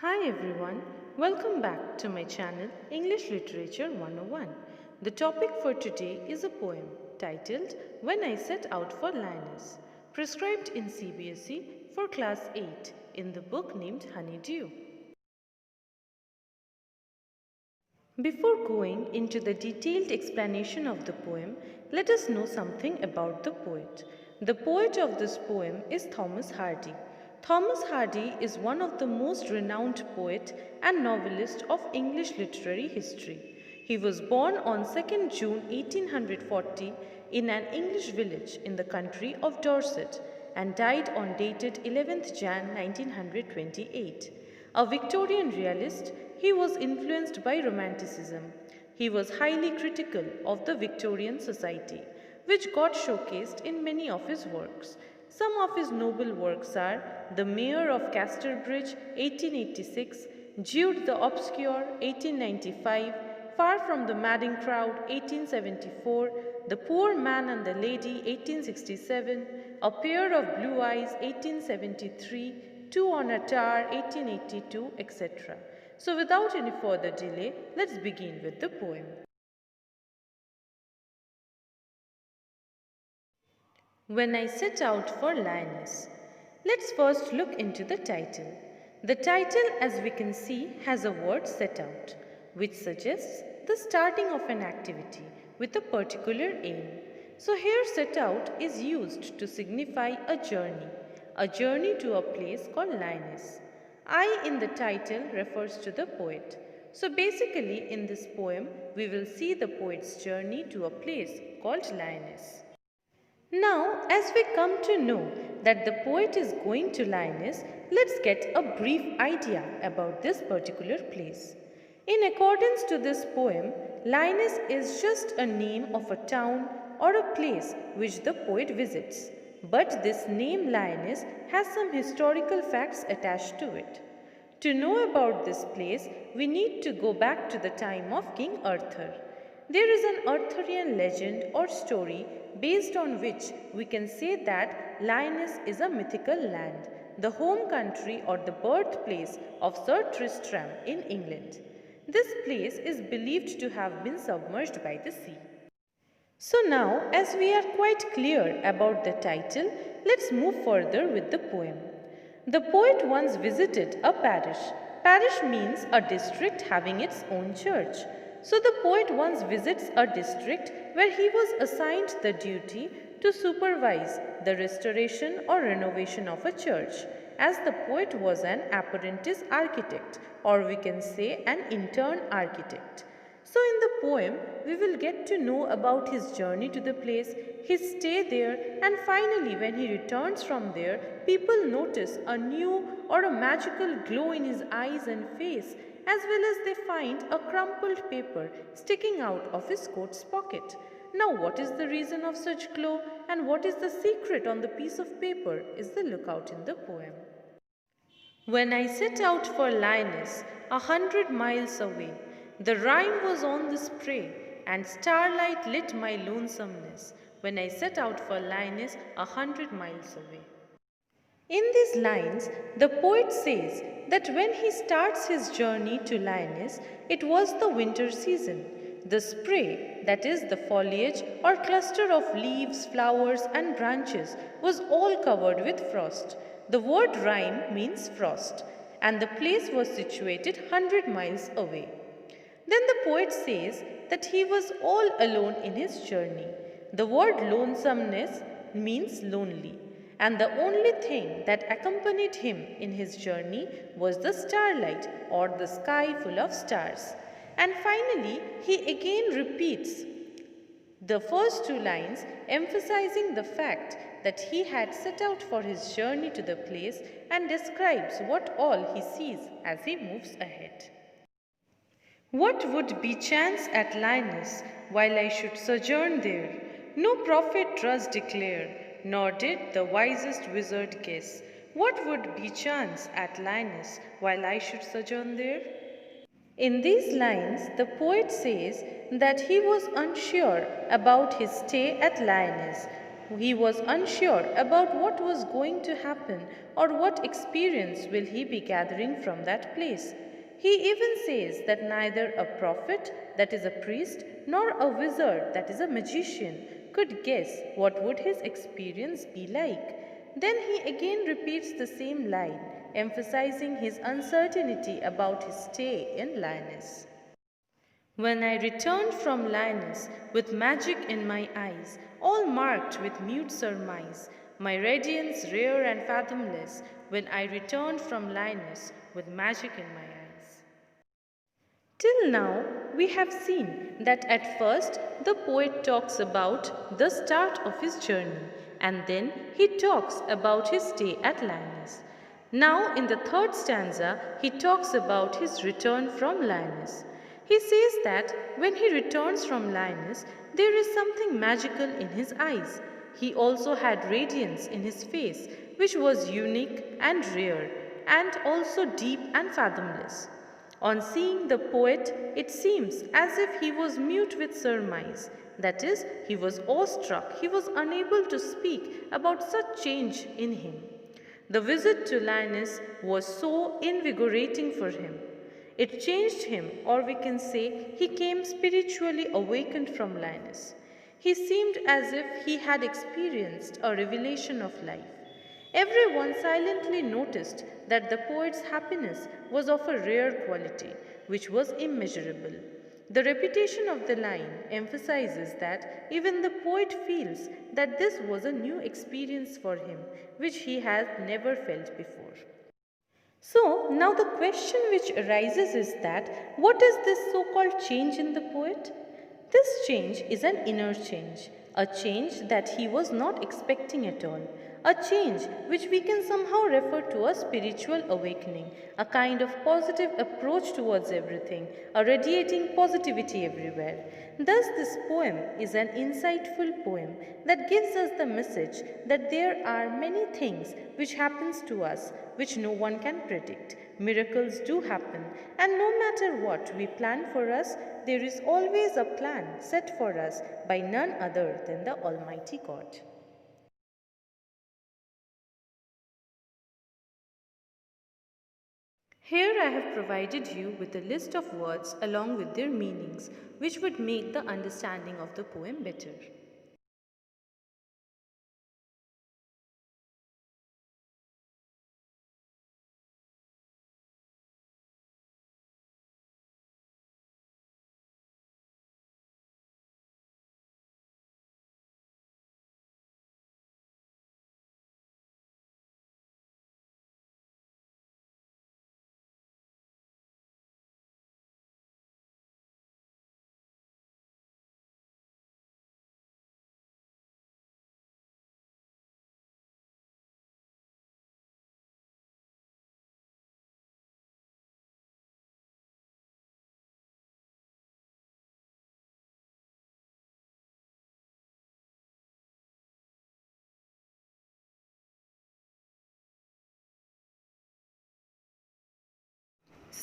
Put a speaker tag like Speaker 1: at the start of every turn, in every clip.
Speaker 1: Hi everyone, welcome back to my channel English Literature 101. The topic for today is a poem titled When I Set Out for Lyonnesse, prescribed in CBSE for class 8 in the book named Honeydew. Before going into the detailed explanation of the poem, let us know something about the poet. The poet of this poem is Thomas Hardy. Thomas Hardy is one of the most renowned poet and novelist of English literary history. He was born on 2nd June 1840 in an English village in the county of Dorset and died on dated 11th Jan 1928. A Victorian realist, he was influenced by Romanticism. He was highly critical of the Victorian society, which got showcased in many of his works. Some of his noble works are The Mayor of Casterbridge, 1886, Jude the Obscure, 1895, Far from the Madding Crowd, 1874, The Poor Man and the Lady, 1867, A Pair of Blue Eyes, 1873, Two on a Tower, 1882, etc. So without any further delay, let's begin with the poem. When I Set Out for Lyonnesse. Let's first look into the title. The title, as we can see, has a word set out, which suggests the starting of an activity with a particular aim. So here set out is used to signify a journey to a place called Lyonnesse. I in the title refers to the poet. So basically in this poem, we will see the poet's journey to a place called Lyonnesse. Now, as we come to know that the poet is going to Lyonnesse, let's get a brief idea about this particular place. In accordance to this poem, Lyonnesse is just a name of a town or a place which the poet visits. But this name Lyonnesse has some historical facts attached to it. To know about this place, we need to go back to the time of King Arthur. There is an Arthurian legend or story based on which we can say that Lyonnesse is a mythical land, the home country or the birthplace of Sir Tristram in England. This place is believed to have been submerged by the sea. So now, as we are quite clear about the title, let's move further with the poem. The poet once visited a parish. Parish means a district having its own church. So the poet once visits a district where he was assigned the duty to supervise the restoration or renovation of a church, as the poet was an apprentice architect, or we can say an intern architect. So in the poem, we will get to know about his journey to the place, his stay there, and finally when he returns from there, people notice a new or a magical glow in his eyes and face, as well as they find a crumpled paper sticking out of his coat's pocket. Now what is the reason of such glow and what is the secret on the piece of paper is the lookout in the poem. When I set out for Lyonnesse, 100 miles away, the rime was on the spray, and starlight lit my lonesomeness. When I set out for Lyonnesse, 100 miles away. In these lines, the poet says that when he starts his journey to Lyonnesse, it was the winter season. The spray, that is the foliage or cluster of leaves, flowers and branches, was all covered with frost. The word rime means frost, and the place was situated 100 miles away. Then the poet says that he was all alone in his journey. The word lonesomeness means lonely, and the only thing that accompanied him in his journey was the starlight or the sky full of stars. And finally, he again repeats the first two lines, emphasizing the fact that he had set out for his journey to the place and describes what all he sees as he moves ahead. What would be chance at Lyonnesse while I should sojourn there? No prophet does declare, nor did the wisest wizard guess. What would be chance at Lyonnesse while I should sojourn there? In these lines, the poet says that he was unsure about his stay at Lyonnesse. He was unsure about what was going to happen or what experience will he be gathering from that place. He even says that neither a prophet, that is a priest, nor a wizard, that is a magician, could guess what would his experience be like. Then he again repeats the same line, emphasizing his uncertainty about his stay in Lyonnesse. When I returned from Lyonnesse with magic in my eyes, all marked with mute surmise, my radiance rare and fathomless, when I returned from Lyonnesse with magic in my eyes. Till now, we have seen that at first the poet talks about the start of his journey and then he talks about his stay at Lyonnesse. Now, in the third stanza, he talks about his return from Lyonnesse. He says that when he returns from Lyonnesse, there is something magical in his eyes. He also had radiance in his face, which was unique and rare, and also deep and fathomless. On seeing the poet, it seems as if he was mute with surmise. That is, he was awestruck, he was unable to speak about such change in him. The visit to Lyonnesse was so invigorating for him. It changed him, or we can say he came spiritually awakened from Lyonnesse. He seemed as if he had experienced a revelation of life. Everyone silently noticed that the poet's happiness was of a rare quality, which was immeasurable. The repetition of the line emphasizes that even the poet feels that this was a new experience for him, which he had never felt before. So, now the question which arises is that what is this so-called change in the poet? This change is an inner change, a change that he was not expecting at all, a change which we can somehow refer to as spiritual awakening, a kind of positive approach towards everything, a radiating positivity everywhere. Thus, this poem is an insightful poem that gives us the message that there are many things which happens to us which no one can predict. Miracles do happen, and no matter what we plan for us, there is always a plan set for us by none other than the Almighty God. Here I have provided you with a list of words along with their meanings, which would make the understanding of the poem better.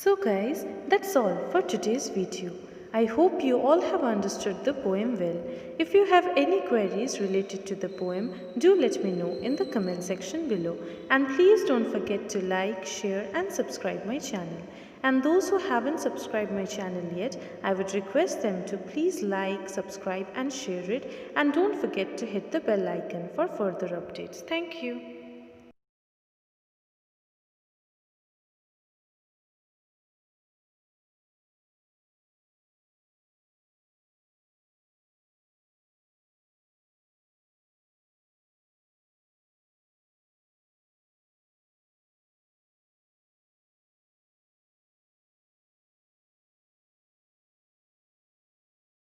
Speaker 1: So guys, that's all for today's video. I hope you all have understood the poem well. If you have any queries related to the poem, do let me know in the comment section below. And please don't forget to like, share and subscribe my channel. And those who haven't subscribed my channel yet, I would request them to please like, subscribe and share it. And don't forget to hit the bell icon for further updates. Thank you.